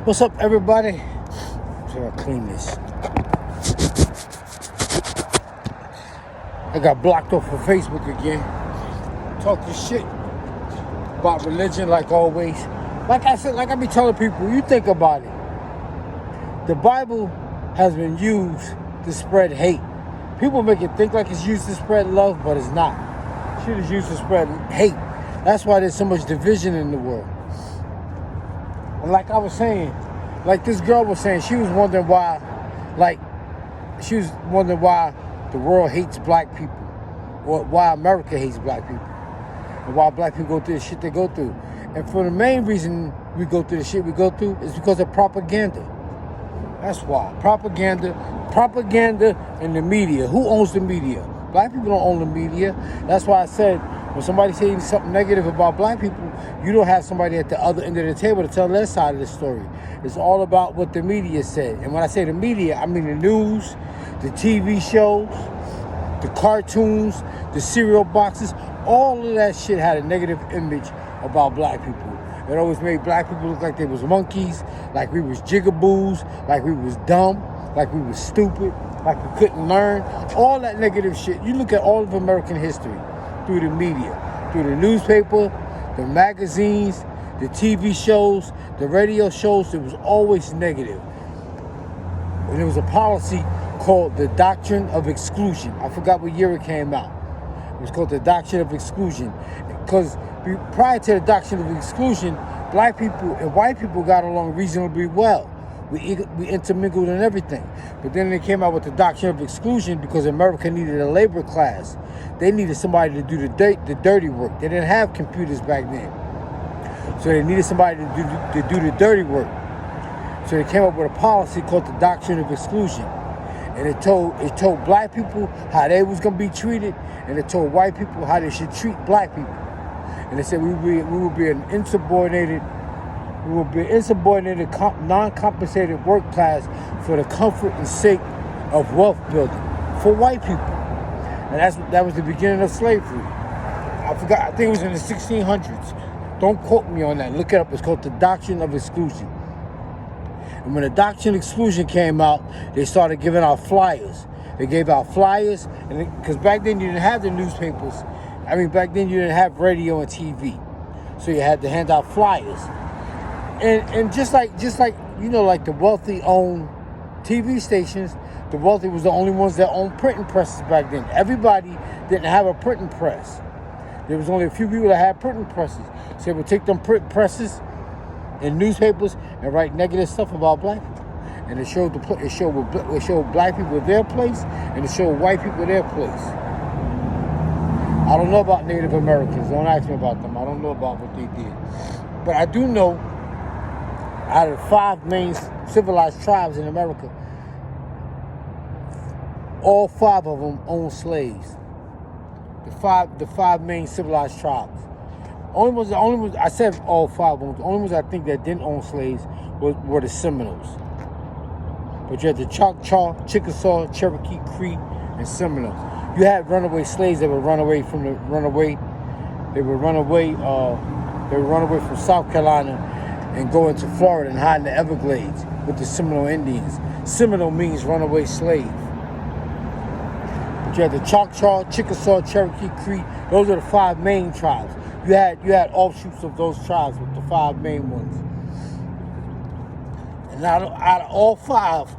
What's up, everybody? So I clean this. I got blocked off of Facebook again. Talk this shit about religion like always. Like I said, like I be telling people, you think about it. The Bible has been used to spread hate. People make it think like it's used to spread love, but it's not. Shit is used to spread hate. That's why there's so much division in the world. And like I was saying, like this girl was saying, she was wondering why the world hates black people, or why America hates black people, and why black people go through the shit they go through. And for the main reason we go through the shit we go through is because of propaganda. That's why. Propaganda and the media. Who owns the media? Black people don't own the media. That's why I said, when somebody says something negative about black people, you don't have somebody at the other end of the table to tell their side of the story. It's all about what the media said. And when I say the media, I mean the news, the TV shows, the cartoons, the cereal boxes. All of that shit had a negative image about black people. It always made black people look like they was monkeys, like we was jigaboos, like we was dumb, like we was stupid, like we couldn't learn. All that negative shit. You look at all of American history through the media, through the newspaper, the magazines, the TV shows, the radio shows. It was always negative. And there was a policy called the Doctrine of Exclusion. I forgot what year it came out. It was called the Doctrine of Exclusion. Because prior to the Doctrine of Exclusion, black people and white people got along reasonably well. We intermingled and everything. But then they came out with the Doctrine of Exclusion because America needed a labor class. They needed somebody to do the dirty work. They didn't have computers back then. So they needed somebody to do the dirty work. So they came up with a policy called the Doctrine of Exclusion. And it told black people how they was going to be treated, and it told white people how they should treat black people. And they said we would be an insubordinated, non-compensated work class for the comfort and sake of wealth building for white people. And that was the beginning of slavery. I forgot, I think it was in the 1600s. Don't quote me on that. Look it up. It's called the Doctrine of Exclusion. And when the Doctrine of Exclusion came out, they started giving out flyers. They gave out flyers, and because back then you didn't have the newspapers. Back then you didn't have radio and TV, so you had to hand out flyers. And just like like the wealthy owned TV stations, the wealthy was the only ones that owned printing presses back then. Everybody didn't have a printing press. There was only a few people that had printing presses. So they would take them print presses in newspapers and write negative stuff about black people. And it showed black people their place, and it showed white people their place. I don't know about Native Americans. Don't ask me about them. I don't know about what they did. But I do know, out of the 5 main civilized tribes in America, all 5 of them owned slaves. The five main civilized tribes. Only ones I said all 5 of them. The only ones I think that didn't own slaves were the Seminoles. But you had the Choctaw, Chickasaw, Cherokee, Cree, and Seminoles. You had runaway slaves that would run away from They would run away from South Carolina and go into Florida and hide in the Everglades with the Seminole Indians. Seminole means runaway slave. But you had the Choctaw, Chickasaw, Cherokee, Cree. Those are the 5 main tribes. You had offshoots of those tribes with the 5 main ones. And out of all 5,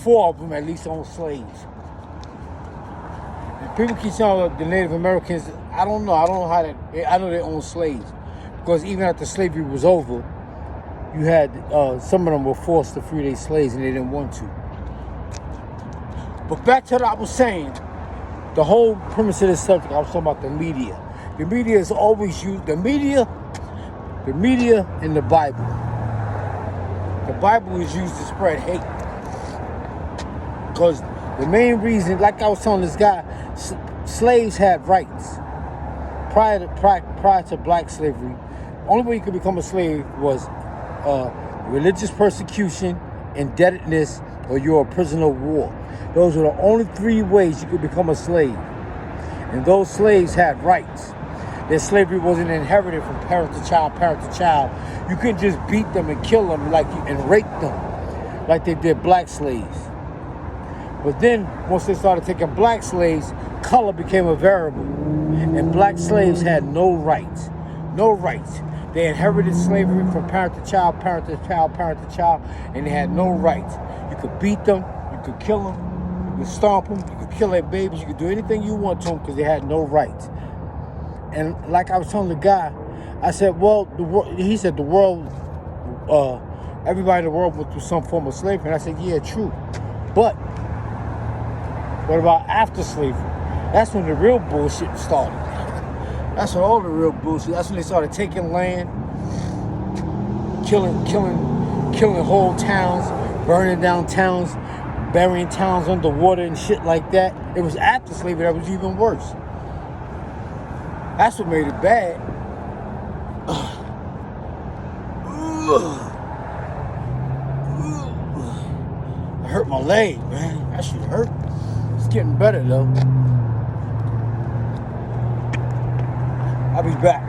4 of them at least owned slaves. And people keep saying the Native Americans, I don't know how that. I know they own slaves, because even after slavery was over, you had some of them were forced to free their slaves and they didn't want to. But back to what I was saying, the whole premise of this subject, I was talking about the media. The media is always used. The media and the Bible. The Bible is used to spread hate. Because the main reason, like I was telling this guy, slaves had rights. Prior to black slavery, only way you could become a slave was religious persecution, indebtedness, or you're a prisoner of war. Those were the only 3 ways you could become a slave. And those slaves had rights. that slavery wasn't inherited from parent to child, parent to child. You couldn't just beat them and kill them and rape them like they did black slaves. But then, once they started taking black slaves, color became a variable. And black slaves had no rights. No rights. They inherited slavery from parent to child, parent to child, parent to child, and they had no rights. You could beat them, you could kill them, you could stomp them, you could kill their babies, you could do anything you want to them because they had no rights. And like I was telling the guy, I said, well, he said the world, everybody in the world went through some form of slavery. And I said, yeah, true. But what about after slavery? That's when the real bullshit started. That's when all the real bullshit. That's when they started taking land, killing whole towns, burning down towns, burying towns underwater and shit like that. It was after slavery that was even worse. That's what made it bad. I hurt my leg, man. That shit hurt. It's getting better though. I'll be back.